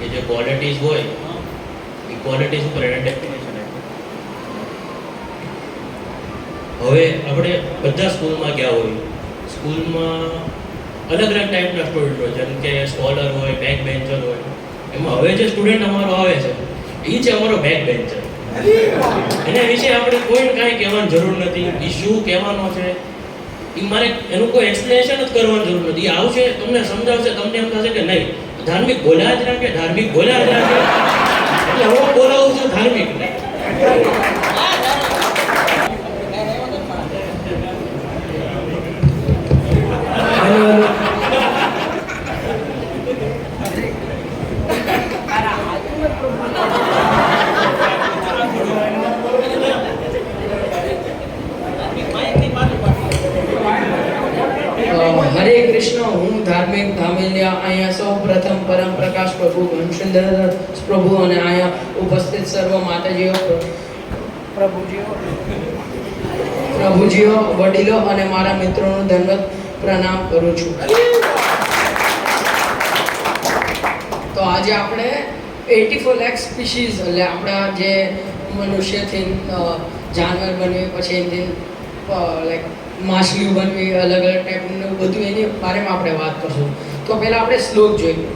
એ જે ક્વોલિટીઝ હોય એ ક્વોલિટીઝ ઉપર એને ડેફિનેશન આપ્યું. હવે આપણે બધા સ્કૂલમાં ગયા હોય, સ્કૂલમાં અલગ અલગ ટાઈપના સ્ટુડન્ટ હોય, જેમ કે સ્કોલર હોય, બેક બેન્ચર હોય. એમાં હવે જે સ્ટુડન્ટ અમારો આવે છે એ છે અમારો બેક બેન્ચર. એના વિશે આપણે કોઈ કાંઈ કહેવાની જરૂર નથી. એ શું કહેવાનો છે એ મારે એનું કોઈ એક્સપ્લેનેશન જ કરવાની જરૂર નથી. એ આવશે, તમને સમજાવશે, તમને એમ થશે કે નહીં ધાર્મિક બોલ્યા જ રાખે, ધાર્મિક બોલ્યા જ રાખે, એટલે હું બોલાવું છું ધાર્મિક ને. હરે કૃષ્ણ. હું ધાર્મિક ધામેલિયા અહીંયા સૌ પ્રથમ પરમ પ્રકાશ પ્રભુ ઘનસુંદર પ્રભુ અને અહીંયા ઉપસ્થિત સર્વ માતાજીઓ, પ્રભુજીઓ, વડીલો અને મારા મિત્રોનું દંડવત પ્રણામ કરું છું. તો આજે આપણે 84 લાખ સ્પીસીઝ એટલે આપણા જે મનુષ્યથી જાનવર બનવી, પછી એથી લાઈક માછલીઓ બનવી, અલગ અલગ ટાઈપનું બધું એની બારેમાં આપણે વાત કરશું. તો પહેલાં આપણે શ્લોક જોઈએ.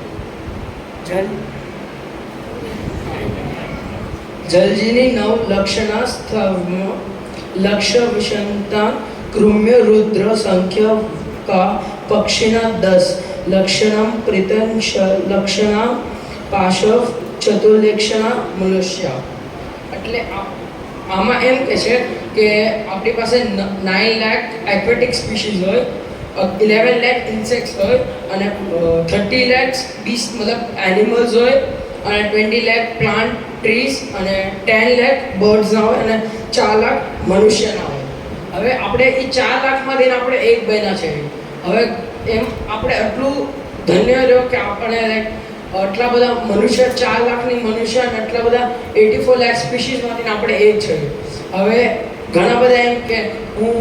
જલજીની 9 લક્ષણા લક્ષ્ય વિષમતા કૃમ્ય રુદ્ર સંખ્ય કા પક્ષિના 10 લક્ષણમ પ્રીતંશ લક્ષણા પાશવ ચતુર્લક્ષણા મનુષ્ય. એટલે આમાં એમ કે છે કે આપણી પાસે 9 લાખ એક્વેટિક સ્પીસીઝ હોય, 11 લાખ ઇન્સેક્ટ્સ હોય, અને 30 લાખ બીસ્ટ મતલબ એનિમલ્સ હોય, અને 20 લાખ પ્લાન્ટ ટ્રીઝ, અને 10 લાખ બર્ડ્સના હોય, અને 4 લાખ મનુષ્યના હોય. હવે આપણે એ 4 લાખમાંથી આપણે એક બન્યા છે. હવે એમ આપણે આટલું ધન્ય રહ્યો કે આપણે આટલા બધા મનુષ્ય, 4 લાખની મનુષ્ય, અને આટલા બધા 84 લાખ સ્પીસીસમાંથી આપણે એક છે. હવે ઘણા બધા એમ કે હું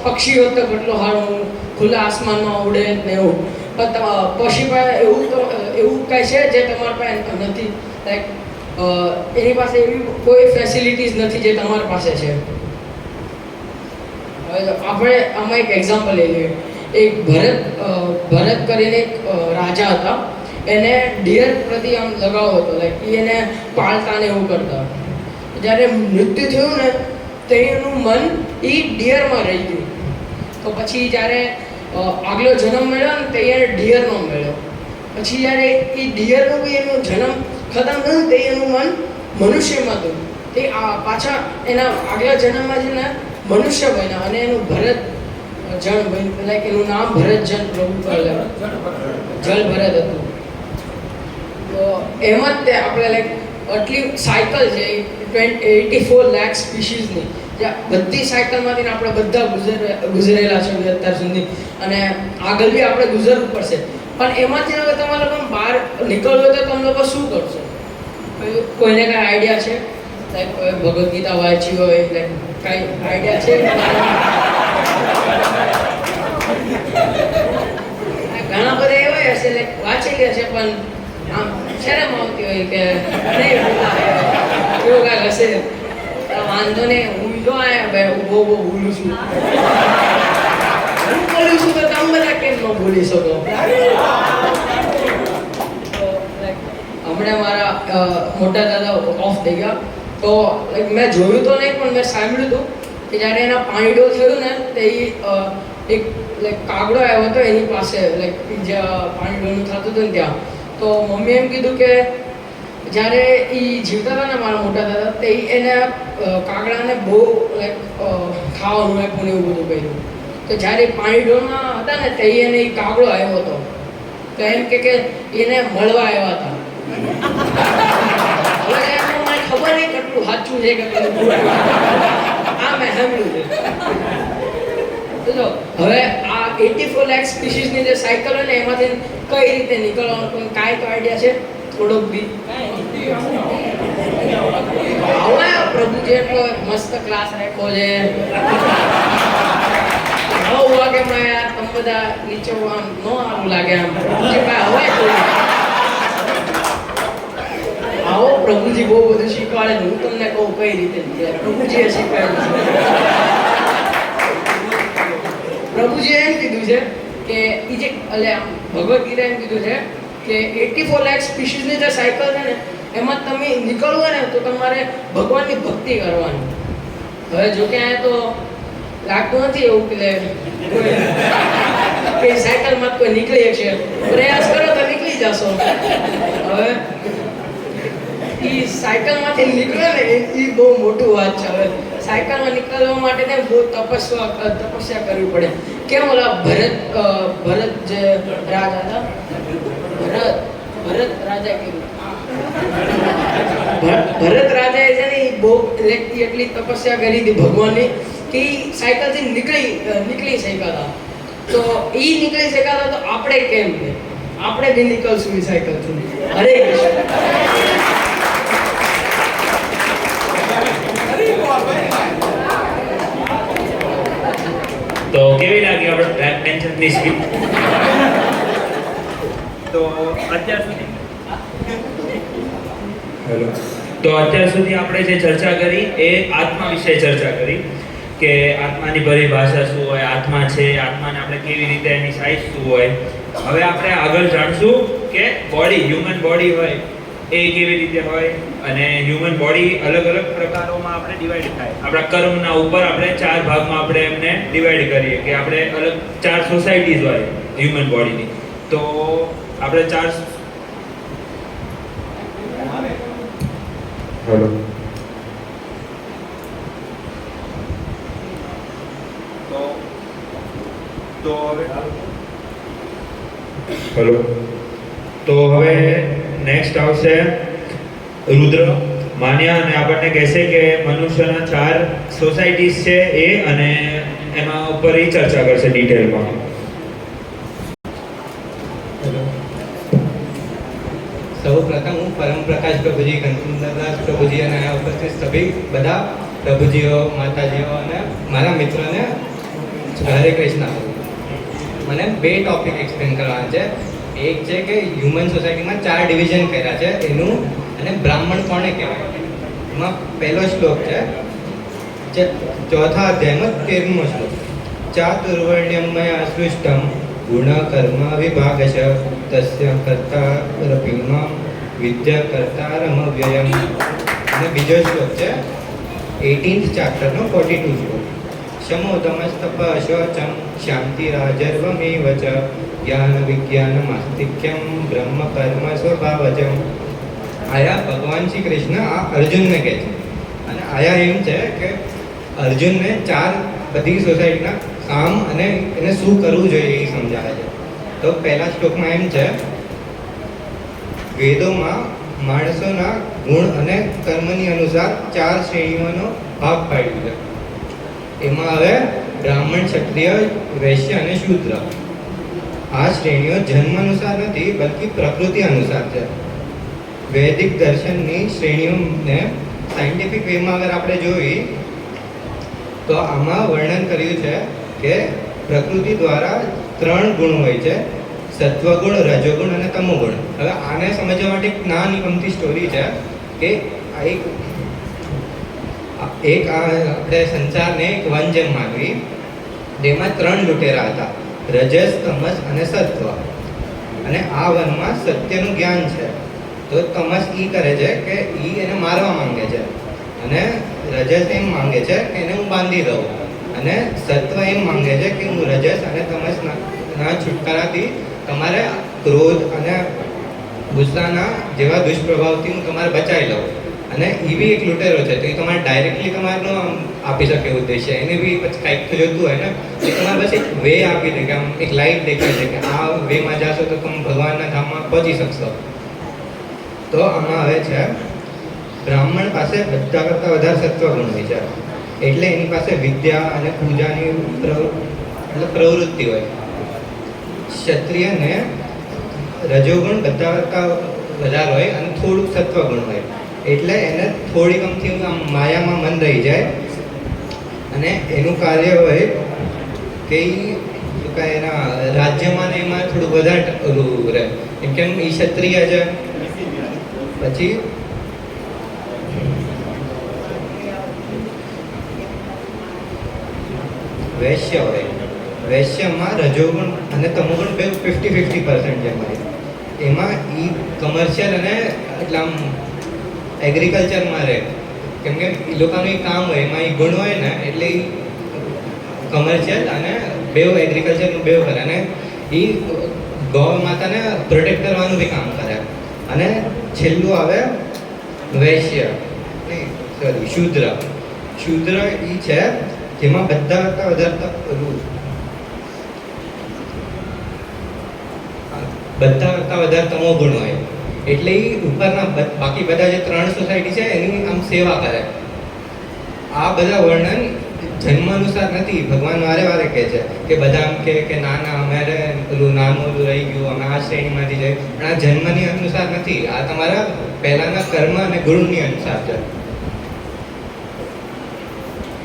પક્ષી હોત તો કેટલો સારું, ખુલ્લા આસમાનમાં ઉડે ને એવું. પણ પક્ષી પાસે એવું કાંઈ છે જે તમારા પાસે નથી. લાઈક એની પાસે એવી કોઈ ફેસિલિટીઝ નથી જે તમારી પાસે છે. હવે આપણે આમાં એક એક્ઝામ્પલ લઈ લઈએ. એક ભરત કરીને એક રાજા હતા. એને ડિયર પ્રતિ આમ લગાવ હતો, લાઈક એને પાળતા ને એવું કરતા. જ્યારે મૃત્યુ થયું ને તો એનું મન એ ડિયરમાં રહી ગયું. તો પછી જ્યારે આગલો જન્મ મળ્યો ને તો એને ડિયરનો મળ્યો. પછી જ્યારે એ ડિયરનો બી એનો જન્મ ખતમ થયો તો એનું મન મનુષ્યમાં હતું. તે પાછા એના આગલા જન્મમાં છે ને મનુષ્ય બન્યા, અને એનું ભરત જળ બન્યું. લાઈક એનું નામ ભરતજન પ્રભુ જળ ભરત હતું. તો એમ જ તે આપણે લાઈક આટલી સાયકલ છે 84 લાખ સ્પીસીસની, જ્યાં બધી સાયકલમાંથી આપણે બધા ગુજરેલા છે અત્યાર સુધી, અને આગળ બી આપણે ગુજરવું પડશે. પણ એમાંથી હવે તમારે લોકો બહાર નીકળવું હોય તો તમે લોકો શું કરશો? કોઈને કાંઈ આઈડિયા છે? લાઈક ભગવદ્ ગીતા વાંચી હોય, લાઈક કાંઈ આઈડિયા છે? ઘણા બધા એવા હશે લાઈક વાંચેલી હશે, પણ આમ શરમ આવતી હોય કે નહીં એવું કાંઈક હશે. વાંધો નહીં, હું જો આયા બહુ બોલું છું. હું બોલું છું તો તમે બધા કેમ ન બોલી શકો? હમણાં મારા મોટા દાદા ઓફ થઈ ગયા. તો લાઈક મેં જોયું તો નહીં, પણ મેં સાંભળ્યું હતું કે જ્યારે એના પાણીડો થયું ને તો એક લાઈક કાગડો આવ્યો હતો એની પાસે, લાઈક જ્યાં પાણીડોનું થતું હતું ને ત્યાં. તો મમ્મીએ એમ કીધું કે જ્યારે એ જીવતા હતા ને મારા મોટા દાદા, તે એને કાગડાને બહુ લાઈક ખાવાનું આપ્યું ને એવું બધું કર્યું. તો જ્યારે પાણીડોમાં હતા ને તે એને એ કાગડો આવ્યો હતો. તો એમ કે એને મળવા આવ્યા હતા. હવે એમાં મને ખબર નહીં કેટલું સાચું છે કે પેલું આ મેં સાંભળ્યું છે. તો હવે આ 84 લાખ સ્પીસીસની જે સાયકલ હોય ને એમાંથી કઈ રીતે નીકળવાનું, કોઈ કાંઈ તો આઈડિયા છે થોડોક બી? હવે પ્રભુજી એટલો મસ્ત ક્લાસ રાખ્યો છે. 9 વાગે માં યાર તમે બધા નીચે આમ ન આવું લાગે આમ હવે પ્રભુજી બહુ બધું શીખવાડે છે. હું તમને કહું કઈ રીતે પ્રભુજીએ શીખવાડ્યું છે. પ્રભુજીએ એમ કીધું છે કે એ જે ભગવદ્ ગીતા એમ કીધું છે કે 84 લાખ સ્પીસીસની જે સાયકલ છે ને એમાં તમે નીકળવું ને તો તમારે ભગવાનની ભક્તિ કરવાની. હવે જો કે આ તો લાગતું નથી એવું કે સાયકલમાં કોઈ નીકળી શકશે. પ્રયાસ કરો તો નીકળી જશો. હવે એ સાયકલમાંથી નીકળે ને એ બહુ મોટું વાત છે. હવે સાયકલમાં નીકળવા માટે ને બહુ તપસ્યા કરવી પડે. કેમ ઓલા ભરત જે રાજા હતા ભરત રાજા કીધું ભરત રાજાએ છે ને બહુ એટલી તપસ્યા કરી હતી ભગવાનની કે સાયકલથી નીકળી શક્યા હતા. તો એ નીકળી શક્યા હતા તો આપણે કેમ ને આપણે બી નીકળશું એ સાયકલથી. હરે કૃષ્ણ. તો કેવી લાગી આપણે બેક બેન્ચરની સ્પીચ? તો અત્યાર સુધી આપણે જે ચર્ચા કરી એ આત્મા વિશે ચર્ચા કરી કે આત્માની પરિભાષા શું હોય, આત્મા છે, આત્માને આપણે કેવી રીતે એની સાઇઝ શું હોય. હવે આપણે આગળ જાણશું કે બોડી, હ્યુમન બોડી હોય એ કેવી રીતે હોય અને હ્યુમન બોડી અલગ અલગ પ્રકારોમાં આપણે ડિવાઈડ થાય. આપણા કર્મના ઉપર આપણે 4 ભાગમાં આપણે એમને ડિવાઈડ કરીએ કે આપણે અલગ 4 સોસાયટીઝ હોય હ્યુમન બોડીની. તો આપણે 4 હેલો તો હવે નેક્સ્ટ આવશે રુદ્ર માન્યા અને આપણને કહેશે કે મનુષ્યના 4 સોસાયટીઝ છે એ અને એમાં ઉપર એ ચર્ચા કરશે ડિટેલમાં. સૌ પ્રથમ હું પરમ પ્રકાશ પ્રભુજી, કંચનદાસ પ્રભુજી અને અહીંયા ઉપસ્થિત સભી બધા પ્રભુજીઓ, માતાજીઓ અને મારા મિત્રોને હરે કૃષ્ણ. મને 2 ટોપિક એક્સપ્લેન કરવાના છે. એક છે કે હ્યુમન સોસાયટીમાં 4 ડિવિઝન કર્યા છે એનું, અને બ્રાહ્મણ કોને કહેવાય. એમાં પહેલો શ્લોક છે ચોથા અધ્યાયમાં 13મો શ્લોક. ચાતુર્વર્ણ્યમય સૃષ્ટમ ગુણ કર્મ વિભાગશ તસ્ય કર્તારપિમાં વિદ્યા કર્તારમવ્યયમ. અને બીજો શ્લોક છે 18th ચેપ્ટરનો 42 શ્લોક. શમો તમસ્તપ શોચમ શાંતિ રાજર્વમેવ ચ જ્ઞાન વિજ્ઞાન માસ્તિક્યમ બ્રહ્મ કર્મ સ્વભાવજમ. આયા ભગવાન શ્રી કૃષ્ણ આ અર્જુનને કહે છે. અને આયા એમ છે કે અર્જુનને 4 બધી સોસાયટીના કામ અને એને શું કરવું જોઈએ એ સમજાવે છે. તો પહેલા શ્લોકમાં એમ છે વેદોમાં માણસોના ગુણ અને કર્મની અનુસાર 4 શ્રેણીઓનો ભાગ પાડ્યો છે. એમાં હવે બ્રાહ્મણ, ક્ષત્રિય, વૈશ્ય અને શૂદ્ર. આ શ્રેણીઓ જન્મ અનુસાર નથી બલ્કિ પ્રકૃતિ અનુસાર છે. વૈદિક દર્શનની શ્રેણીઓને સાયન્ટિફિક વેમાં અગર આપણે જોઈએ તો આમાં વર્ણન કર્યું છે કે પ્રકૃતિ દ્વારા 3 ગુણ હોય છે, સત્વગુણ, રજોગુણ અને તમોગુણ. હવે આને સમજવા માટે એક નાની અમથી સ્ટોરી છે કે આપણે સંસારને એક વન જેમ માનવી, જેમાં 3 લૂંટેરા હતા, રજસ, તમસ અને સત્વ. અને આ વનમાં સત્યનું જ્ઞાન છે. તો તમસ ઈ કરે છે કે ઈ એને મારવા માંગે છે, અને રજસ એમ માંગે છે કે એને હું બાંધી દઉં, અને સત્વ એમ માંગે છે કે હું રજસ અને તમસના છુટકારાથી તમારે ક્રોધ અને ગુસ્સાના જેવા દુષ્પ્રભાવથી હું તમારે બચાવી લઉં. અને એ બી એક લૂંટેરો છે, તો એ તમારે ડાયરેક્ટલી તમારે આપી શકે ઉદ્દેશ્ય. એને બી પછી કાંઈક તો જોતું હોય ને, એ તમારે બસ એક વે આપી દે કે આમ એક લાઈટ દેખાય છે કે આ વેમાં જશો તો તમે ભગવાનના ધામમાં પહોંચી શકશો. તો આમાં આવે છે બ્રાહ્મણ પાસે બધા કરતાં વધારે સત્વગુણ હોય છે, એટલે એની પાસે વિદ્યા અને પૂજાની પ્રવૃત્તિ હોય. ક્ષત્રિયને રજોગુણ બધા કરતાં વધારે હોય અને થોડુંક સત્વગુણ હોય, એટલે એને થોડી ગમથી આમ માયામાં મન રહી જાય. અને એનું કાર્ય હોય કે એના રાજ્યમાં ને એમાં થોડું વધારે રહે, કેમ કે એ ક્ષત્રિય છે. પછી વૈશ્ય હોય. વૈશ્યમાં રજોગુણ અને તમોગુણ બે 50-50% છે અમારી. એમાં એ કમર્શિયલ અને એટલે આમ એગ્રીકલ્ચરમાં રહે, કેમ કે એ લોકોનું એ કામ હોય એમાં એ ગુણ હોય ને એટલે એ કમર્શિયલ અને બેવ એગ્રીકલ્ચરનું બેવ કરે અને એ ગૌ માતાને પ્રોટેક્ટ કરવાનું બી કામ કરે. અને છેલ્લું આવે વૈશ્ય, નહીં સોરી શૂદ્ર. શૂદ્ર એ છે જેમાં બધા કરતાં વધારે તમો ગુણ હોય, એટલે એ ઉપરના બાકી બધા જે 3 સોસાયટી છે એની આમ સેવા કરે. આ બધા વર્ણન જન્મ અનુસાર નથી, ભગવાન વારે વારે કહે છે કે બધા આમ કે ના ના અમારે પેલું નાનું રહી ગયું, અમે આ શ્રેણીમાંથી જઈએ, પણ આ જન્મની અનુસાર નથી, આ તમારા પહેલાના કર્મ અને ગુણની અનુસાર છે.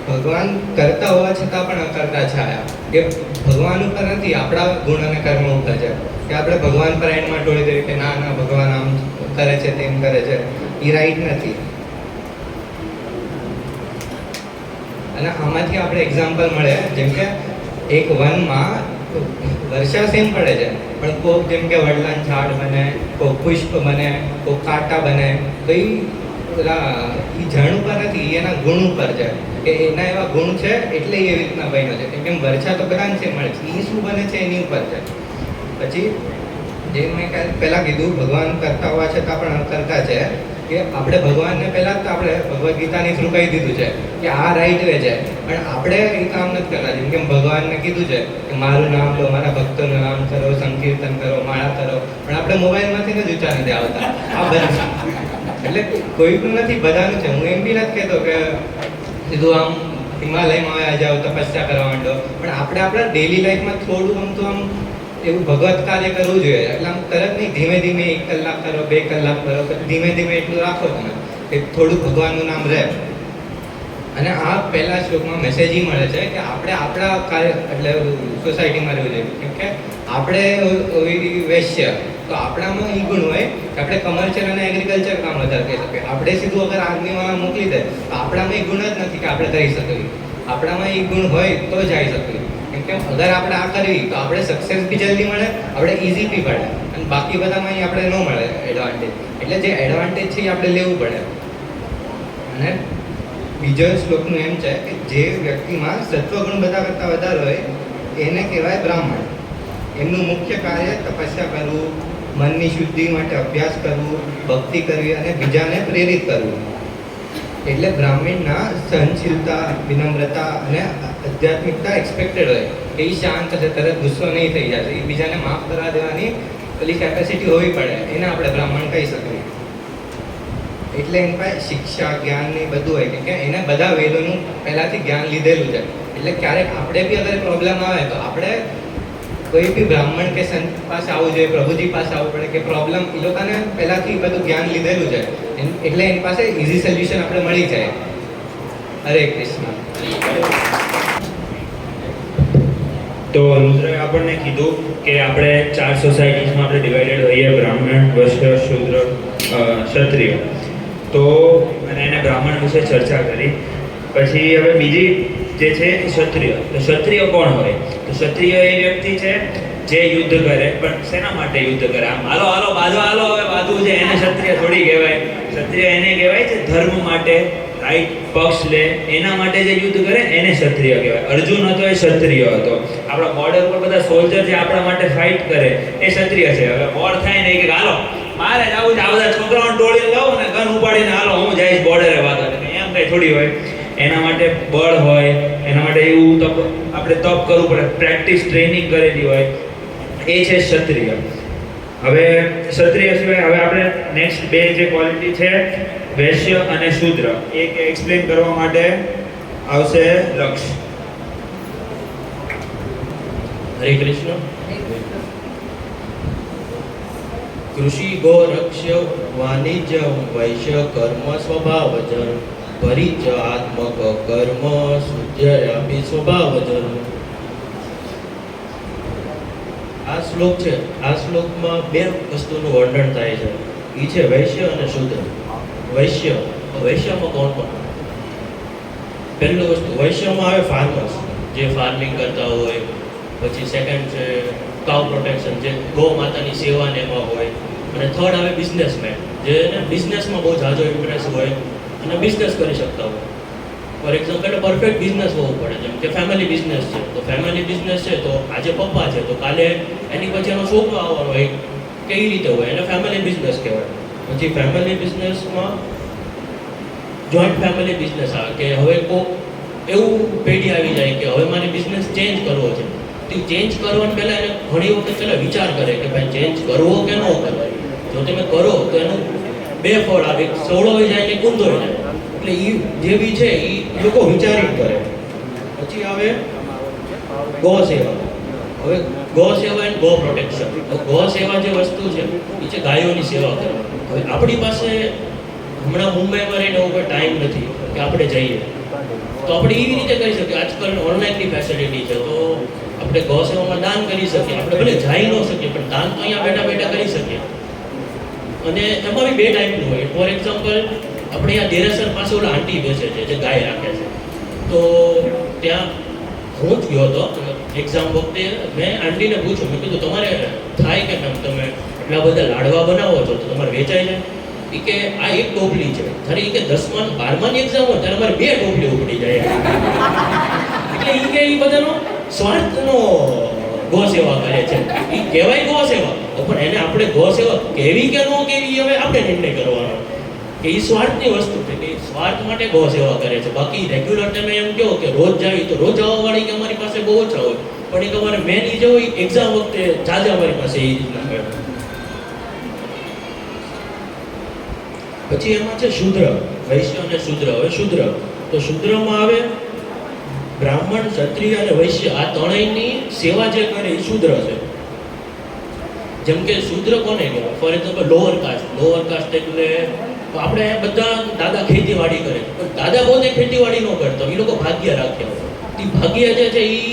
ભગવાન કરતા હોવા છતાં પણ અકર્તા છાયા, કે ભગવાન ઉપર નથી, આપણા ગુણ અને કર્મ ઉપર છે. કે આપણે ભગવાન પર એન્ડમાં ઢોળી દઈએ કે ના ના ભગવાન આમ કરે છે તેમ કરે છે, એ રાઈટ નથી. અને આમાંથી આપણે એક્ઝામ્પલ મળે, જેમ કે એક વનમાં વર્ષા સેમ પડે છે, પણ કોક જેમ કે વડલાન ઝાડ બને, કોક પુષ્પ બને, કોક કાંટા બને, તો એ ઝાડ ઉપર નથી, એના ગુણ ઉપર છે, કે એના એવા ગુણ છે એટલે એવી રીતના બન્યો છે. કેમ કે વર્ષા તો બધાને સેમ મળે છે, એ શું બને છે એની ઉપર છે. પછી જે મેં પહેલાં કીધું, ભગવાન કરતા હોવા છતાં પણ કરતા છે, કે આપણે ભગવાનને પહેલાં જ તો આપણે ભગવદ્ ગીતાની થ્રુ કહી દીધું છે કે આ રાઈટ વે છે, પણ આપણે એ કામ નથી કરતા. જેમ કે ભગવાનને કીધું છે કે મારું નામ લો, મારા ભક્તોનું નામ કરો, સંકીર્તન કરો, માળા કરો, પણ આપણે મોબાઈલમાંથી જ ઊંચા નથી આવતા. આ બધા એટલે કોઈનું નથી, બધાનું છે. હું એમ બી નથી કહેતો કે સીધું આમ હિમાલયમાં આવી જાઓ, તપસ્યા કરવા માંડો, પણ આપણે આપણા ડેલી લાઈફમાં થોડું આમ તો આમ એવું ભગવત કાર્ય કરવું જોઈએ. એટલે આમ તરત નહીં, ધીમે ધીમે 1 કલાક કરો, 2 કલાક કરો, પછી ધીમે ધીમે એટલું રાખો તમે કે થોડું ભગવાનનું નામ રહે. અને આ પહેલા શ્લોકમાં મેસેજ એ મળે છે કે આપણે આપણા કાર્ય એટલે સોસાયટીમાં રહેવું જોઈએ. કેમ કે આપણે વૈશ્ય, તો આપણામાં એ ગુણ હોય કે આપણે કમર્શિયલ અને એગ્રીકલ્ચર કામ વધારે કરી શકીએ. આપણે સીધું અગર આર્મીમાં મોકલી દે તો આપણામાં એ ગુણ જ નથી કે આપણે કરી શકીએ. આપણામાં એ ગુણ હોય તો જ આવી શકીએ. કેમ કે અગર આપણે આ કરવી તો આપણે સક્સેસ બી જલ્દી મળે, આપણે ઇઝી બી પડે, અને બાકી બધામાં આપણે ન મળે એડવાન્ટેજ. એટલે જે એડવાન્ટેજ છે એ આપણે લેવું પડે. અને બીજો શ્લોકનું એમ છે કે જે વ્યક્તિમાં સત્વગુણ બધા કરતાં વધારે હોય એને કહેવાય બ્રાહ્મણ. એમનું મુખ્ય કાર્ય તપસ્યા કરવું, મનની શુદ્ધિ માટે અભ્યાસ કરવું, ભક્તિ કરવી અને બીજાને પ્રેરિત કરવું. એટલે બ્રાહ્મણના સહનશીલતા, વિનમ્રતા અને આધ્યાત્મિકતા એક્સપેક્ટેડ હોય, કે એ શાંત હશે, તરત ગુસ્સો નહીં થઈ જશે, એ બીજાને માફ કરવા દેવાની પેલી કેપેસિટી હોવી પડે, એને આપણે બ્રાહ્મણ કહી શકીએ. એટલે એની પાસે શિક્ષા, જ્ઞાન ને બધું હોય, કેમ કે એને બધા વેદોનું પહેલાંથી જ્ઞાન લીધેલું છે. એટલે ક્યારેક આપણે બી અગર પ્રોબ્લેમ આવે તો આપણે કોઈ બી બ્રાહ્મણ કે સંત પાસે આવવું જોઈએ, પ્રભુજી પાસે આવવું પડે, કે પ્રોબ્લેમ એ લોકોને પહેલાંથી બધું જ્ઞાન લીધેલું છે, એટલે એની પાસે ઇઝી સોલ્યુશન આપણે મળી જાય. હરે કૃષ્ણ. તો રુદ્રએ આપણને કીધું કે આપણે 4 સોસાયટીઝમાં આપણે ડિવાઇડેડ હોઈએ, બ્રાહ્મણ, વૈશ્ય, શૂદ્ર, ક્ષત્રિય. તો અને એને બ્રાહ્મણ વિશે ચર્ચા કરી. પછી હવે બીજી જે છે ક્ષત્રિય. તો ક્ષત્રિય કોણ હોય? તો ક્ષત્રિય એ વ્યક્તિ છે જે યુદ્ધ કરે, પણ શેના માટે યુદ્ધ કરે? આમ હાલો હાલો બાજુ હાલો, હવે બાજુ છે, એને ક્ષત્રિય થોડી કહેવાય. ક્ષત્રિય એને કહેવાય છે ધર્મ માટે, રાઈટ પક્ષ લે, એના માટે જે યુદ્ધ કરે એને ક્ષત્રિય કહેવાય. અર્જુન હતો એ ક્ષત્રિય હતો. આપણા બોર્ડર પર બધા સોલ્જર જે આપણા માટે ફાઇટ કરે એ ક્ષત્રિય છે. હવે વોર થાય ને કે હાલો મારે જવું છે, આ બધા છોકરાઓને ટોળીને લાવો ને ગન ઉપાડીને હાલો હું જઈશ બોર્ડરે વાત, એમ કઈ થોડી હોય. એના માટે બળ હોય, એના માટે એવું આપણે તપ કરવું પડે, પ્રેક્ટિસ ટ્રેનિંગ કરેલી હોય, એ છે ક્ષત્રિય. હવે ક્ષત્રિય સિવાય હવે આપણે નેક્સ્ટ બે જે ક્વોલિટી છે વૈશ્ય અને શૂદ્ર, એક એક્સપ્લેન કરવા માટે આવશે લક્ષ. હરે કૃષ્ણ. કૃષિ ગો રક્ષ્ય વાણિજ્ય વૈશ્ય કર્મ સ્વભાવજન પરિચ આત્મક કર્મ શુદ્ધયાપી સ્વભાવજન. આ શ્લોક છે, આ શ્લોકમાં બે વસ્તુનું વર્ણન થાય છે. એ છે વૈશ્ય અને શૂદ્ર. વૈશ્યમાં કોણ કોણ? પહેલું વસ્તુ વૈશ્યમાં આવે ફાર્મર્સ. જે ફાર્મિંગ કરતા હોય, પછી સેકન્ડ છે કાઉ પ્રોટેક્શન, જે ગૌ માતાની સેવા ને એમાં હોય, અને થર્ડ આવે બિઝનેસમેન, જેને બિઝનેસમાં બહુ ઝાઝો ઇન્ટરેસ્ટ હોય અને બિઝનેસ કરી શકતા હોય. ફોર એક્ઝામ્પલ પરફેક્ટ બિઝનેસ હોવું પડે, જેમ કે ફેમિલી બિઝનેસ છે, તો ફેમિલી બિઝનેસ છે તો આજે પપ્પા છે તો કાલે એની પછી એનો છોકરો આવવાનો હોય, કેવી રીતે હોય, એને ફેમિલી બિઝનેસ કહેવાય. પછી ફેમિલી બિઝનેસમાં જોઈન્ટ ફેમિલી બિઝનેસ આવે કે હવે કોઈક એવું પેઢી આવી જાય કે હવે મારે બિઝનેસ ચેન્જ કરવો છે, તો ચેન્જ કરવાની પહેલાં એને ઘણી વખત પહેલાં વિચાર કરે કે ભાઈ ચેન્જ કરવો કે ન કરવો. જો તમે કરો તો એનું બે ફળ આવે, સોળોય જાય કે કુંદોય જાય. એટલે એ જે બી છે એ લોકો વિચારી કરે. પછી આવે ગૌ સેવા. હવે ગૌ સેવા એન્ડ ગૌ પ્રોટેક્શન. ગૌ સેવા જે વસ્તુ છે એ છે ગાયોની સેવા કરવાની. હવે આપણી પાસે હમણાં મુંબઈમાં રહીને એવું કોઈ ટાઈમ નથી કે આપણે જઈએ, તો આપણે એવી રીતે કરી શકીએ. આજકાલ ઓનલાઈનની ફેસિલિટી છે, તો આપણે ગૌ સેવામાં દાન કરી શકીએ. આપણે ભલે જઈ ન શકીએ પણ દાન તો અહીંયા બેઠા બેઠા કરી શકીએ. અને એમાં બી બે ટાઈપનું હોય. ફોર એક્ઝામ્પલ આપણે અહીંયા દેરાસર પાસે ઓલા આંટી બેસે છે જે ગાય રાખે છે, તો ત્યાં હું જ ગયો હતો એક્ઝામ વખતે. મેં આંટીને પૂછ્યું, મેં કીધું તમારે થાય કે કેમ તમે એટલા બધા લાડવા બનાવો છો તો તમારે વેચાય જાય? એ કે આ એક ટોપલી છે, જ્યારે એ કે 10મા 12માની એક્ઝામ હોય ત્યારે અમારે 2 ટોપલી ઉપડી જાય. એટલે એ કે એ બધાનો સ્વાર્થનો ગૌ સેવા કરે છે. એ કહેવાય ગૌ સેવા, પણ એને આપણે ગૌ સેવા કેવી કે ન કેવી હવે આપણે નિર્ણય કરવાનો. કે એ સ્વાર્થની વસ્તુ છે, કે સ્વાર્થ માટે ગૌ સેવા કરે છે. બાકી રેગ્યુલર તમે એમ કહો કે રોજ જાવી, તો રોજ આવવાવાળી કે અમારી પાસે બહુ ઓછા હોય, પણ એક અમારે મેન એ જે હોય એક્ઝામ વખતે જાજા અમારી પાસે એ રીતના હોય. પછી એમાં છે શૂદ્ર, વૈશ્ય અને શૂદ્ર. હવે શૂદ્ર, તો શૂદ્રમાં આવે બ્રાહ્મણ, ક્ષત્રિય અને વૈશ્ય, આ ત્રણેયની સેવા જે કરે એ શૂદ્ર છે. જેમ કે શૂદ્ર કોને કહેવાય? For example lower caste. Lower caste એટલે આપણે બધા દાદા ખેતીવાડી કરે, પણ દાદા પોતે ખેતીવાડી ન કરતા, એ લોકો ભાગ્ય રાખ્યા હોય. એ ભાગ્ય જે છે એ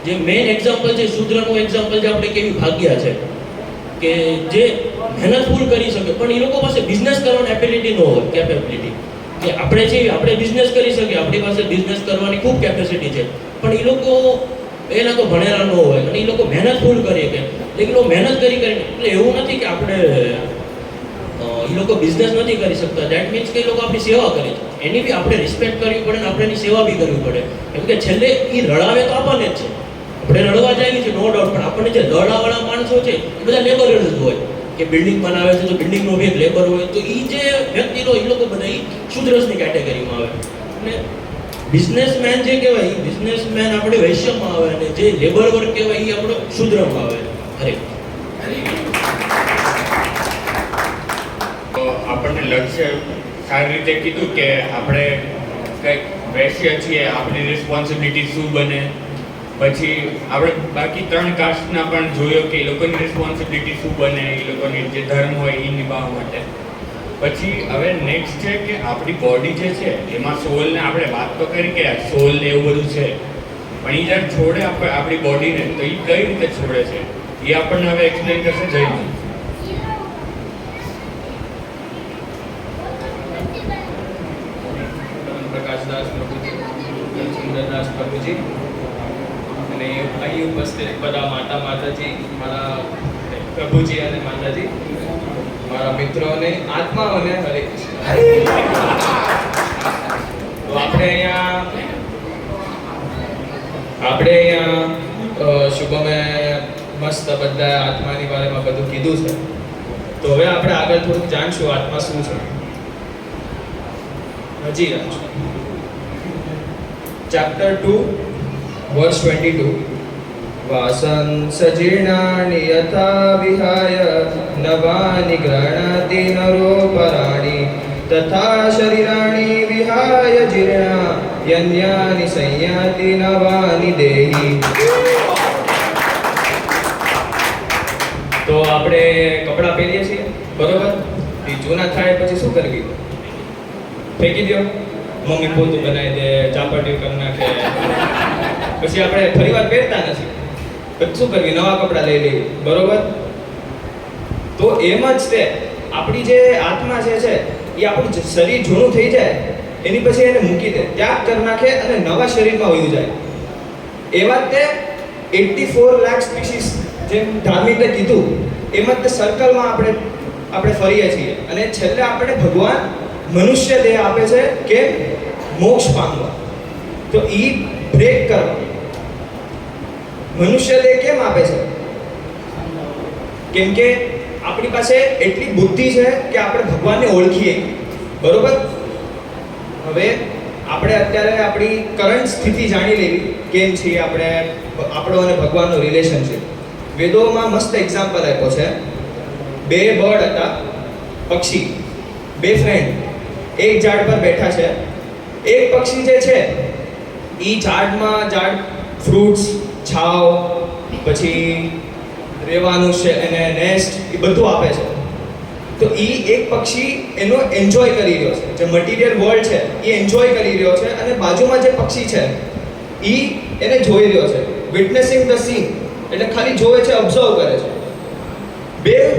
જે મેઇન એક્ઝામ્પલ છે શૂદ્રનું એક્ઝામ્પલ જે આપણે કેવી ભાગ્ય છે કે જે મહેનત ફૂલ કરી શકે, પણ એ લોકો પાસે બિઝનેસ કરવાની એબિલિટી ન હોય, કેપેબિલિટી. કે આપણે છે આપણે બિઝનેસ કરી શકીએ, આપણી પાસે બિઝનેસ કરવાની ખૂબ કેપેસિટી છે, પણ એ લોકો એના તો ભણેલા ન હોય અને એ લોકો મહેનત ફૂલ કરી કે એ લોકો મહેનત કરીને. એટલે એવું નથી કે આપણે એ લોકો બિઝનેસ નથી કરી શકતા, દેટ મીન્સ કે એ લોકો આપણી સેવા કરે છે, એની બી આપણે રિસ્પેક્ટ કરવી પડે અને આપણે એની સેવા બી કરવી પડે. કેમ કે છેલ્લે એ રડાવે તો આપણને જ છે, આપણે રડવા જઈએ છીએ નો ડાઉટ, પણ આપણને જે રડાવાળા માણસો છે એ બધા લેબરર્સ જ હોય. કે બિલ્ડિંગ બનાવે છે તો બિલ્ડિંગનો બી એક લેબર હોય, તો એ જે વ્યક્તિનો એ લોકો બધા એ શૂદ્રસની કેટેગરીમાં આવે. અને બિઝનેસમેન જે કહેવાય એ બિઝનેસમેન આપણે વૈશ્યમાં આવે, અને જે લેબર વર્ક કહેવાય એ આપણો શૂદ્રમાં આવે. હરે તો આપણને લક્ષ્ય સારી રીતે કીધું કે આપણે કંઈક વૈશ્ય છીએ, આપણી રિસ્પોન્સિબિલિટી શું બને. પછી આપણે બાકી 3 કાસ્ટના પણ જોયો કે એ લોકોની રિસ્પોન્સિબિલિટી શું બને, એ લોકોની જે ધર્મ હોય એ નિભાવવા માટે. પછી હવે નેક્સ્ટ છે કે આપણી બોડી જે છે એમાં સોલને આપણે વાત તો કરી કે સોલ ને એવું બધું છે, પણ એ જ્યારે છોડે આપણી બોડીને તો એ કઈ રીતે છોડે છે એ આપણને હવે એક્સપ્લેન કરશે જયજી. પ્રકાશદાસ પ્રભુજી, સુંદરદાસ પ્રભુજી અને અહીં ઉપસ્થિત બધા માતાજી, મારા પ્રભુજી અને માતાજી, મારા મિત્રો અને આત્માઓને હરે કૃષ્ણ. તો આપણે અહીંયા શુભમે મસ્ત બધા આત્માની બારેમાં બધું કીધું છે. તો હવે આપણે આગળ થોડુંક જાણશું આત્મા શું છે. હજી જાણશું. Chapter 2 verse 22. વાસં સજીર્ણાનિ યથા વિહાય નવાનિ ગૃહણાતિ નરોપરાણિ તથા શરીરાણિ વિહાય જીર્ણા યન્યાનિ સંયાતિ નવાનિ દેહી. તો આપણે કપડાં પહેરીએ છીએ બરોબર, એ જૂના થાય પછી શું કરવી? ફેંકી દો, મમ્મી પોતું બનાવી દે, ચાપટીઓ કરી નાખે, પછી આપણે ફરીવાર પહેરતા નથી, પછી શું કરવી? નવા કપડાં લઈ લેવી બરોબર. તો એમ જ તે આપણી જે આત્મા જે છે એ આપણું શરીર જૂનું થઈ જાય એની પછી એને મૂકી દે, ત્યાગ કરી નાખે અને નવા શરીરમાં વયું જાય. એવા તે 84 લાખ સ્પીસીસ જેમ ધાર્મિકે કીધું એમાં તે સર્કલમાં આપણે ફરીએ છીએ અને છેલ્લે આપણે ભગવાન મનુષ્ય દેહ આપે છે કે મોક્ષ પામવા. તો ઈ બ્રેક કરવા મનુષ્ય દેહ કેમ આપે છે? કેમ કે આપણી પાસે એટલી બુદ્ધિ છે કે આપણે ભગવાનને ઓળખીએ, બરોબર? હવે આપણે અત્યારે આપણી કરંટ સ્થિતિ જાણી લેવી કેમ છે આપણો અને ભગવાનનો રિલેશનશિપ. વેદોમાં મસ્ત એક્ઝામ્પલ આપ્યો છે. બે બર્ડ હતા, પક્ષી, બે ફ્રેન્ડ એક ઝાડ પર બેઠા છે. એક પક્ષી જે છે એ ઝાડ ફ્રૂટ્સ, છાવ, પછી રહેવાનું છે એને નેસ્ટ એ બધું આપે છે. તો એ એક પક્ષી એનો એન્જોય કરી રહ્યો છે, જે મટીરિયલ વર્લ્ડ છે એ એન્જોય કરી રહ્યો છે અને બાજુમાં જે પક્ષી છે એ એને જોઈ રહ્યો છે, વિટનેસિંગ ધ સીન, એટલે ખાલી જોવે છે, ઓબ્ઝર્વ કરે છે.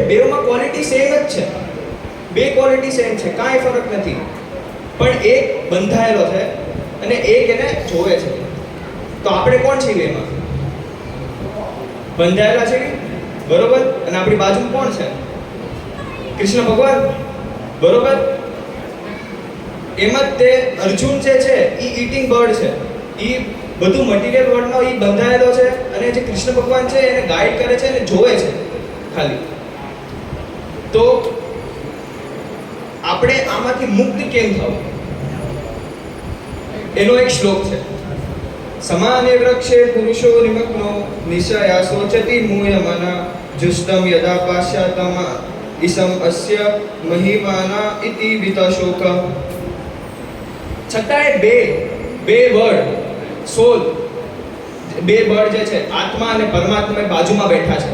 બેમાં ક્વોલિટી સેમ જ છે, બે ક્વોલિટી સેમ છે, કાંઈ ફરક નથી. પણ એક બંધાયેલો છે અને એક એને જોવે છે. તો આપણે કોણ છીએ એમાં? બંધાયેલા છે, બરોબર? અને આપણી બાજુમાં કોણ છે? કૃષ્ણ ભગવાન, બરોબર? એમ જ તે અર્જુન જે છે એ ઈટિંગ બર્ડ છે, એ બધું મટીરિયલ વર્લ્ડનો એ બંધાયેલો છે અને જે કૃષ્ણ ભગવાન છે એને ગાઈડ કરે છે અને જોવે છે ખાલી. તો આપણે આમાંથી મુક્ત કેમ થવું? એનો એક શ્લોક છે. સમાને વૃક્ષે પુરુષો નિમગ્નો નિશયા સોચતી મૂયમના જુષ્ટમ યદા પાશ્યાતમ ઈસમ અસ્ય મહિમાના ઇતિ વિતશોક. છતાંય બે વર્ડ સોલ, બે વર્ડ જે છે આત્મા અને પરમાત્મા એ બાજુમાં બેઠા છે,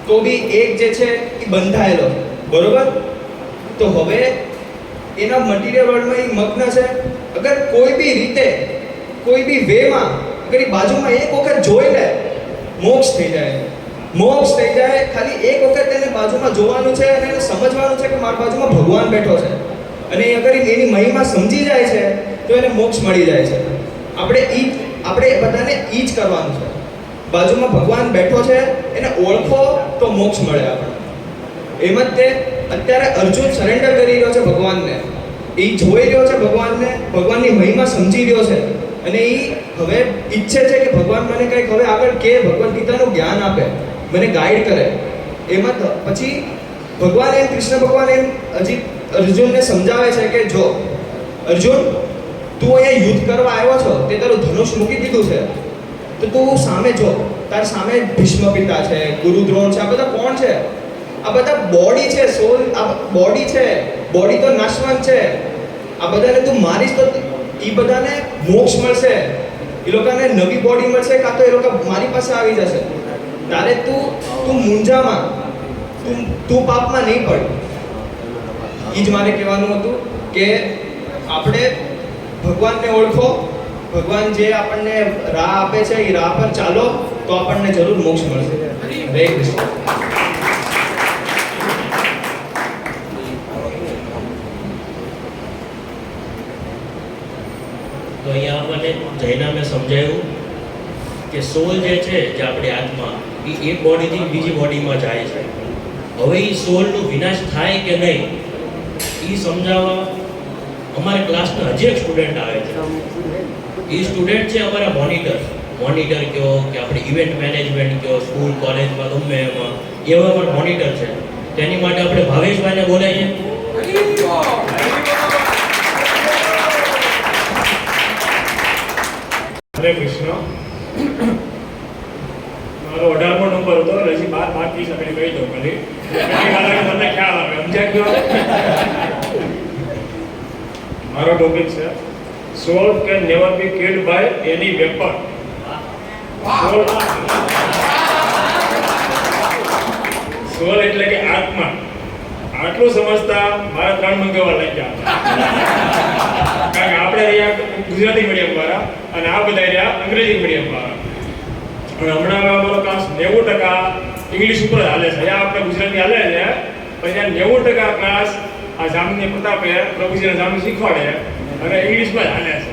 તો બી એક જે છે એ બંધાયેલો છે, બરોબર? તો હવે એના મટીરિયલ વર્લ્ડમાં એ મગ્ન છે. અગર કોઈ બી રીતે, કોઈ બી વેમાં અગર એ બાજુમાં એક વખત જોઈ લે, મોક્ષ થઈ જાય. મોક્ષ થઈ જાય. ખાલી એક વખત એને બાજુમાં જોવાનું છે અને એને સમજવાનું છે કે મારી બાજુમાં ભગવાન બેઠો છે, અને અગર એની મહિમા સમજી જાય છે તો એને મોક્ષ મળી જાય છે. આપણે બધાને ઈ જ કરવાનું છે. બાજુમાં ભગવાન બેઠો છે એને ઓળખો તો મોક્ષ મળે આપણને. એમ જ તે અત્યારે અર્જુન સરેન્ડર કરી રહ્યો છે ભગવાનને. એ જોઈ રહ્યો છે ભગવાનને, ભગવાનની મહિમા સમજી રહ્યો છે અને એ હવે ઈચ્છે છે કે ભગવાન મને કંઈક હવે આગળ કે ભગવદ્ ગીતાનું જ્ઞાન આપે, મને ગાઈડ કરે. એમાં પછી ભગવાન કૃષ્ણ ભગવાન હજી અર્જુનને સમજાવે છે કે જો અર્જુન, તું અહીંયા યુદ્ધ કરવા આવ્યો છો, તે તારું ધનુષ મૂકી દીધું છે, તો તું સામે જો, તાર સામે ભીષ્મ પિતા છે, ગુરુ દ્રોણ છે, આ બધા કોણ છે? આ બધા બોડી છે, સોલ. આ બોડી છે, બોડી તો નાશવાન છે. આ બધાને તું મારીશ તો એ બધાને મોક્ષ મળશે, એ લોકોને નવી બોડી મળશે, કાં તો એ લોકો મારી પાસે આવી જશે. તારે તું મૂંઝામાં, તું પાપમાં નહીં પડ. એ જ મારે કહેવાનું હતું કે આપણે ભગવાનને ઓળખો, ભગવાન જે આપણને રાહ આપે છે એ રાહ પર ચાલો તો આપણને જરૂર મોક્ષ મળશે. હરે કૃષ્ણ. તો અહીંયા આપણને જૈનામે સમજાવ્યું કે સોલ જે છે, જે આપણી આત્મા, એ એક બોડીથી બીજી બોડીમાં જાય છે. હવે એ સોલનો વિનાશ થાય કે નહીં એ સમજાવવા અમારા ક્લાસના હજી એક સ્ટુડન્ટ આવે છે. એ સ્ટુડન્ટ છે અમારા મોનિટર કહો કે આપણે ઇવેન્ટ મેનેજમેન્ટ કહો, સ્કૂલ કોલેજમાં ગમે એમાં એવા અમારા મોનિટર છે. તેની માટે આપણે ભાવેશભાઈને બોલાવીએ. હરે કૃષ્ણ. મારો 18મો નંબર હતો, હજી 12 બાકી છે, કહી દઉં ખાલી તમને ખ્યાલ આવે, સમજાય ગયો? મારો ટોપિક છે soul can never be killed by any weapon. Soul એટલે કે આત્મા. આટલું સમજતા મારા 3 મંગાવવા લાગ્યા. કારણ કે આપણે અહીંયા ગુજરાતી મીડિયમ વાળા અને આ બધા રહ્યા અંગ્રેજી મીડિયમ વાળા. અને હમણાં અમારો ક્લાસ 90% ઇંગ્લિશ ઉપર હાલે છે. અહીંયા આપણે ગુજરાતી હાલે છે, પછી આ 90% ક્લાસ આ જામની પ્રતાપે પ્રભુજીના જામનું શીખવાડે અને ઇંગ્લિશમાં જ હાલે છે.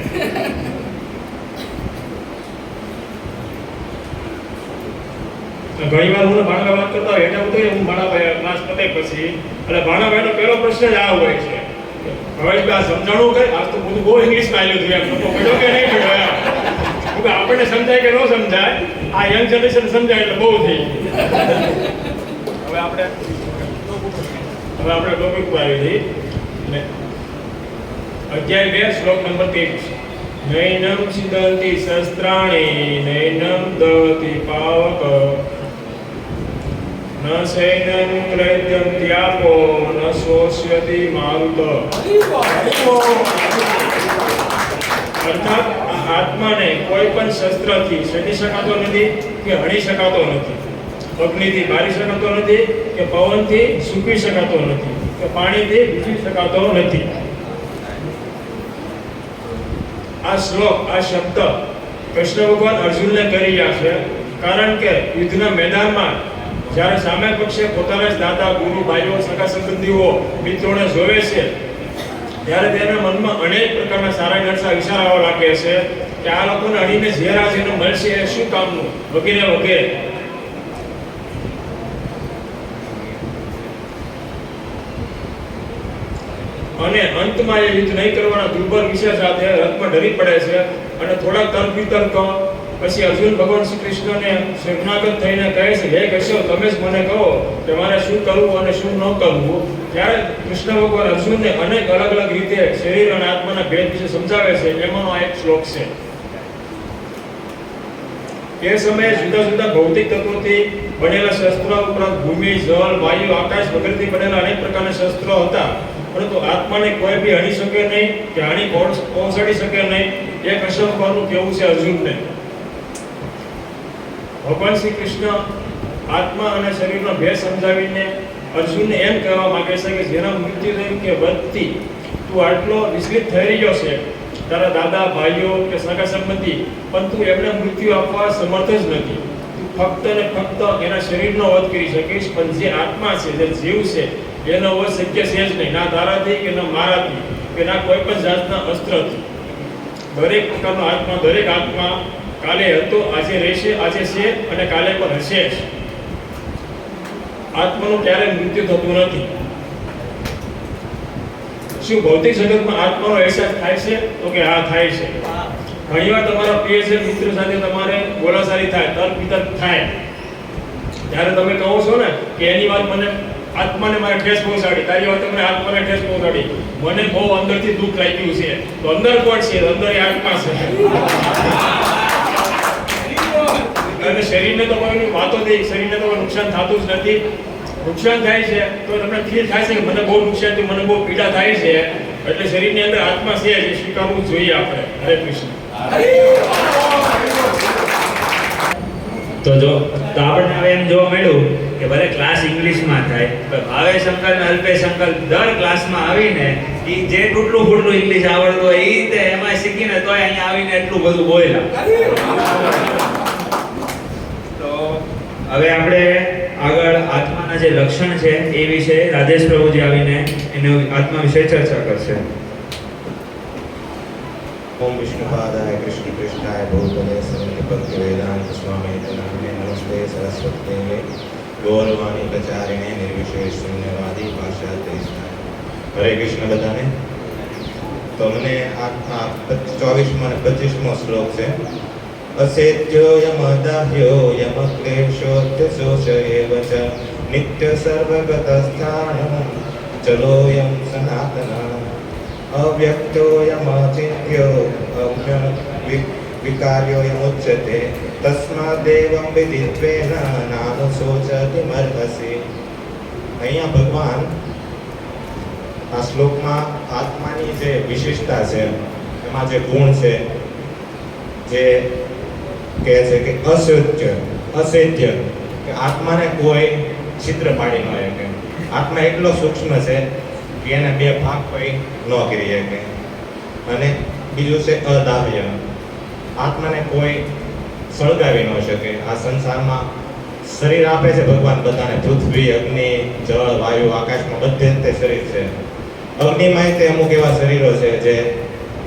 ઘણી વાર હું ભાણાભાઈ વાત કરતા હોય એટલે હું તો હું ભાણાભાઈ ક્લાસ પતે પછી એટલે ભાણાભાઈનો પહેલો પ્રશ્ન જ આ હોય છે હવે આ સમજાણું કઈ આજ તો બધું બહુ ઇંગ્લિશમાં આવ્યું હતું એમ તો પડ્યો કે નહીં પડ્યો એમ કે આપણને સમજાય કે ન સમજાય આ યંગ જનરેશન સમજાય એટલે બહુ થઈ ગયું હવે આપણે ટોપિક પર આવી જઈએ અને અધ્યાય 2 શ્લોક નંબર 23 નૈનમ સિદ્ધંતિ શસ્ત્રાણી નૈનમ દહતિ પાવક ન સૈનમ ક્લૈદ્યમ ત્યાપો ન શોષ્યતિ મારુત અર્થાત આ આત્માને કોઈ પણ શસ્ત્રથી છેડી શકાતો નથી કે હણી શકાતો નથી અગ્નિથી બારી શકાતો નથી કે પવનથી સૂકવી શકાતો નથી કે પાણીથી ભીજી શકાતો નથી આ શ્લોક આ શબ્દ કૃષ્ણ ભગવાન અર્જુનને કરી રહ્યા છે કારણ કે યુદ્ધના મેદાનમાં જ્યારે સામે પક્ષે પોતાના જ દાદા ગુરુ ભાઈઓ સગા સંબંધીઓ મિત્રોને જોવે છે ત્યારે તેના મનમાં અનેક પ્રકારના સારા નરસા વિચાર આવવા લાગે છે કે આ લોકોને અડીને જે રાજ્યને મળશે એ શું કામનું વગેરે વગેરે અને અંતમાં એ યુદ્ધ નહીં કરવાના દુર્બળ વિષય સાથે રથમાં ડરી પડે છે અને થોડાક તર્ક વિતર્ક પછી અર્જુન ભગવાન શ્રી કૃષ્ણને શરણાગત થઈને કહે છે હે કેશવ તમે જ મને કહો કે મારે શું કરવું અને શું ન કરવું ત્યારે કૃષ્ણ ભગવાન અર્જુનને અનેક અલગ અલગ રીતે શરીર અને આત્માના ભેદ વિશે સમજાવે છે એમાંનો આ એક શ્લોક છે એ સમયે જુદા જુદા ભૌતિક તત્વોથી બનેલા શસ્ત્રો ઉપરાંત ભૂમિ જળ વાયુ આકાશ વગેરેથી બનેલા અનેક પ્રકારના શસ્ત્રો હતા પરંતુ આત્માને કોઈ બી હણી શકે નહીં કે હાનિ પહોંચાડી શકે નહીં એ કૃષ્ણ ભગવાનનું કહેવું છે અર્જુનને ભગવાન શ્રી કૃષ્ણ આત્મા અને શરીરનો ભેદ સમજાવીને અર્જુનને એમ કહેવા માંગે છે કે જેના મૃત્યુ કે વધતી તું આટલો વિચલિત થઈ રહ્યો છે તારા દાદા ભાઈઓ કે સગા સંબંધી પણ તું એમને મૃત્યુ આપવા સમર્થ જ નથી તું ફક્ત ને ફક્ત એના શરીરનો વધ કરી શકીશ પણ જે આત્મા છે જે જીવ છે એનો વધ શક્ય છે જ નહીં ના તારાથી કે ના મારાથી કે ના કોઈ પણ જાતના અસ્ત્રથી દરેક પ્રકારનો આત્મા દરેક આત્મા કાલે હતો આજે રહેશે આજે છે અને કાલે પણ હશે જ આત્માનું ક્યારેય મૃત્યુ થતું નથી શું ભૌતિક જગતમાં આત્માનો અહેસાસ થાય છે તો કે હા થાય છે ઘણીવાર તમારા પ્રિય છે મિત્ર સાથે તમારે બોલાચાલી થાય તર્ક વિતર્ક થાય ત્યારે તમે કહો છો ને કે એની વાત મને આત્માને મારે ઠેસ પહોંચાડી તારી વાત મને આત્માને ઠેસ પહોંચાડી મને બહુ અંદરથી દુઃખ લાગ્યું છે તો અંદર કોણ છે અંદર એ આત્મા છે અને શરીરને તો કોઈ વાતો દે શરીરને તો કોઈ નુકસાન થતું જ નથી નુકસાન થાય છે તો તમને ફીલ થાય છે કે મને બહુ નુકસાન થયું મને બહુ પીડા થાય છે એટલે શરીરની અંદર આત્મા છે એ સ્વીકારવું જોઈએ આપણે હરે કૃષ્ણ તો આપણને હવે એમ જોવા મળ્યું કે ભલે ક્લાસ ઇંગ્લિશમાં થાય પણ ભાવે શંકર ને અલ્પેશ શંકર દર ક્લાસમાં આવીને એ જે તૂટલું ફૂટલું ઇંગ્લિશ આવડતું હોય એ રીતે એમાં શીખીને તોય અહીંયા આવીને એટલું બધું બોલ્યા તો હવે આપણે આગળ આત્માના જે લક્ષણ છે એ વિશે રાજેશ પ્રભુજી આવીને એનો આત્મા વિશે ચર્ચા કરશે ओम विष्णुपादाय कृष्ण कृष्णाय भूतले श्रीमद्भक्ति वेदांत स्वामी नामिने नमस्ते सरस्वती गौरवाणी प्रचारिणे निर्विशेष शून्यवादी पाश्चात्य हरे कृष्ण बधाने तो हमने आ 24 અને 25મો શ્લોક છે असेत्यो यमदाह्यो यमक्लेशोऽत्यशोषयेव च नित्य सर्वगतस्थानं चलोऽयं सनातनः अव्यक्तोऽयमचिन्त्यो विकार्यो यमुच्यते तस्मादेवं विदित्वेन नानुशोचति मर्हसि। અહીંયા ભગવાન આ શ્લોકમાં આત્માની જે વિશિષ્ટતા છે એમાં જે ગુણ છે જે કહે છે કે અસત્ય કે આત્માને કોઈ છિદ્ર પાડી ન શકે આત્મા એટલો સૂક્ષ્મ છે કે એને બે ભાગ કોઈ ન કરી શકે અને બીજું છે અદાહ્ય આત્માને કોઈ સળગાવી ન શકે આ સંસારમાં શરીર આપે છે ભગવાન બધાને પૃથ્વી અગ્નિ જળ વાયુ આકાશમાં બધે તે શરીર છે અગ્નિમાં તે અમુક એવા શરીરો છે જે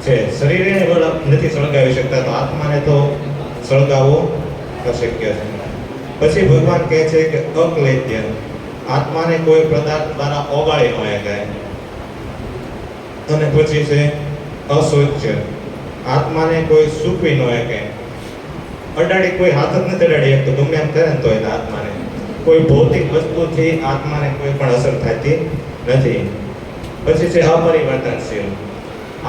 છે શરીરને નથી સળગાવી શકતા તો આત્માને તો સળગાવવો અશક્ય છે પછી ભગવાન કહે છે કે અક્લેદ્ય, આત્માને કોઈ પદાર્થ દ્વારા ઓગાળી ન શકાય. અને પછી છે અશોચ્ય, આત્માને કોઈ સૂકવી ન શકે. અડાડી કોઈ હાથ જ નથી અડાડી શકતો, ગમે એમ કરે ને તોય આત્માને કોઈ ભૌતિક વસ્તુથી આત્માને કોઈ પણ અસર થતી નથી. પછી છે અપરિવર્તનશીલ,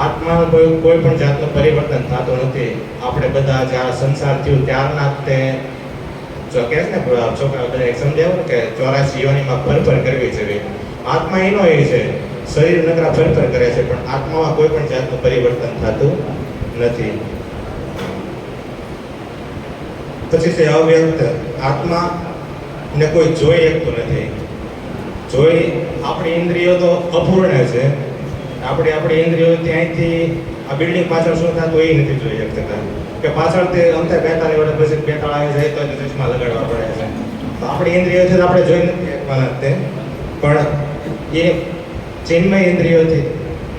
આત્માનું કોઈ પણ જાતનું પરિવર્તન થતું નથી. આપણે બધા જ્યાં સંસાર થયું ત્યારના તે જો કહે છે ને છોકરા બધા એક સમજાવ્યું ને કે 84 યોનિમાં ફરફર કરવી છે. આત્મા એનો એ છે, શરીર નકરા ફરફર કરે છે, પણ આત્મામાં કોઈ પણ જાતનું પરિવર્તન થતું નથી. પછી છે અવ્યક્ત, આત્મા ને કોઈ જોઈ શકતું નથી. જોઈ આપણી ઇન્દ્રિયો તો અપૂર્ણ છે. આપણી ઇન્દ્રિયો ત્યાંથી આ બિલ્ડિંગ પાછળ શું થતું એ નથી જોઈ શકતા, કે પાછળ તે અંતે 45 વર્ષ પછી બેતાળ આવી જાય તો ચશ્મા લગાડવા પડે છે. તો આપણી ઇન્દ્રિયો છે આપણે જોઈ નથી શકવાના તે, પણ એ ચિન્મય ઇન્દ્રિયોથી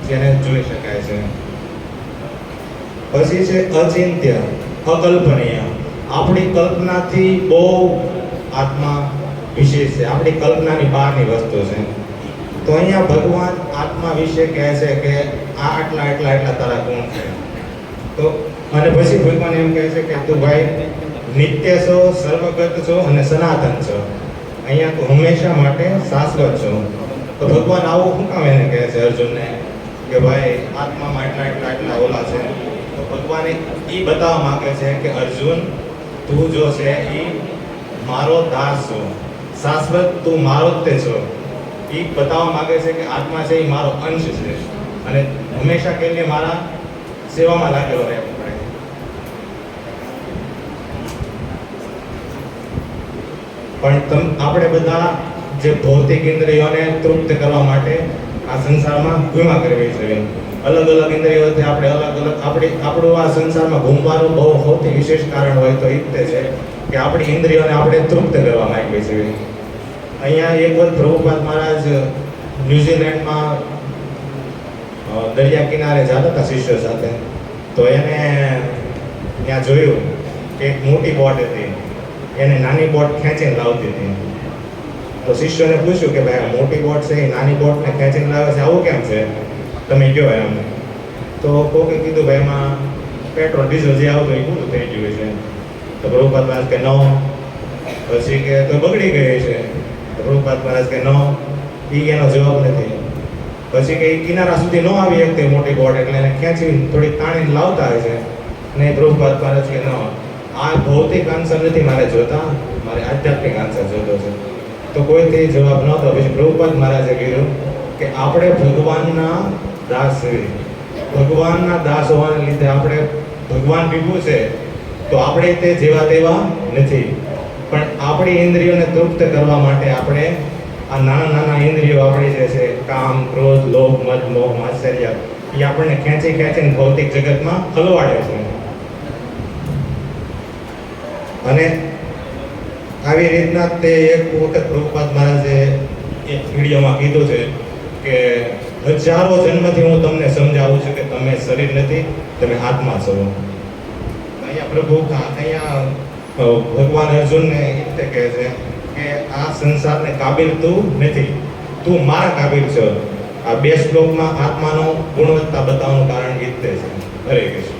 જેને જોઈ શકાય છે. પછી છે અચિંત્ય, અકલ્પનીય, આપણી કલ્પનાથી બહુ આત્મા વિશેષ છે, આપણી કલ્પનાની બહારની વસ્તુ છે. તો અહીંયા ભગવાન આત્મા વિશે કહે છે કે આ આટલા એટલા એટલા તારા ગુણ છે. તો અને પછી ભગવાન એમ કહે છે કે તું ભાઈ નિત્ય છો, સર્વગત છો અને સનાતન છો. અહીંયા તું હંમેશા માટે શાશ્વત છો. તો ભગવાન આવું શું કામ એને કહે છે અર્જુનને કે ભાઈ આત્મામાં એટલા એટલા એટલા ઓલા છે. તો ભગવાન એ બતાવવા માંગે છે કે અર્જુન તું જો છે એ મારો દાસ છો, શાશ્વત તું મારો જ તે છો. એ બતાવવા માંગે છે કે આત્મા છે એ મારો અંશ છે અને હંમેશા કે મારા સેવામાં લાગેલો રહેવો પડે. પણ આપણે બધા જે ભૌતિક ઇન્દ્રિયોને તૃપ્ત કરવા માટે આ સંસારમાં ઘૂમા કરવી જોઈએ. અલગ અલગ ઇન્દ્રિયોથી આપણે અલગ અલગ આપણું આ સંસારમાં ઘૂમવાનું બહુ સૌથી વિશેષ કારણ હોય તો એ જ છે કે આપણી ઇન્દ્રિયોને આપણે તૃપ્ત કરવા માંગીએ છીએ. અહીંયા એક વખત પ્રભુપાદ મહારાજ ન્યુઝીલેન્ડમાં દરિયા કિનારે જતા હતા શિષ્યો સાથે. તો એને ત્યાં જોયું કે એક મોટી બોટ હતી, એને નાની બોટ ખેંચીને લાવતી હતી. તો શિષ્યોને પૂછ્યું કે ભાઈ મોટી બોટ છે એ નાની બોટને ખેંચીને લાવે છે, આવું કેમ છે, તમે કહો એમ. તો કોકે કીધું ભાઈ એમાં પેટ્રોલ ડીઝલ જે આવતું એ પૂરું થઈ ગયું છે. તો પ્રભુપાદ મહારાજ કે નો. પછી કે તો બગડી ગઈ છે. તો પ્રભુપાદ મહારાજ કે નો, એ એનો જવાબ નથી. પછી કે કિનારા સુધી ન આવી શકતી મોટી બોટ, એટલે એને ખેંચી થોડીક તાણીને લાવતા હોય છે. ને પ્રભુપાદ મહારાજ કે નો, આ ભૌતિક આન્સર નથી મારે જોતા, મારે આધ્યાત્મિક આન્સર જોતો છે. તો કોઈથી જવાબ નહોતો. પછી પ્રભુપાદ મહારાજે કીધું કે આપણે ભગવાનના દાસ છીએ. ભગવાનના દાસ હોવાને લીધે આપણે ભગવાન ભીગું છે તો આપણે તે જેવા તેવા નથી, પણ આપણી ઇન્દ્રિયોને તૃપ્ત કરવા માટે આપણે આ નાના નાના ઇન્દ્રિયો આપણી જે છે કામ, ક્રોધ, લોભ, મદ, મોહ, માત્સર્ય, એ આપણને ખેંચી ખેંચીને ભૌતિક જગતમાં હલવાડે છે. અને આવી રીતના તે એક વખત પ્રભુપાદ મહારાજે એક વિડીયોમાં કીધું છે કે હજારો જન્મથી હું તમને સમજાવું છું કે તમે શરીર નથી, તમે આત્મા છો. અહીંયા ભગવાન અર્જુનને એ રીતે કહે છે કે આ સંસારને કાબિલ તું નથી, તું મારા કાબિલ છો. આ 2 શ્લોકમાં આત્માનો ગુણવત્તા બતાવવાનું કારણ એ જ છે. હરે કૃષ્ણ.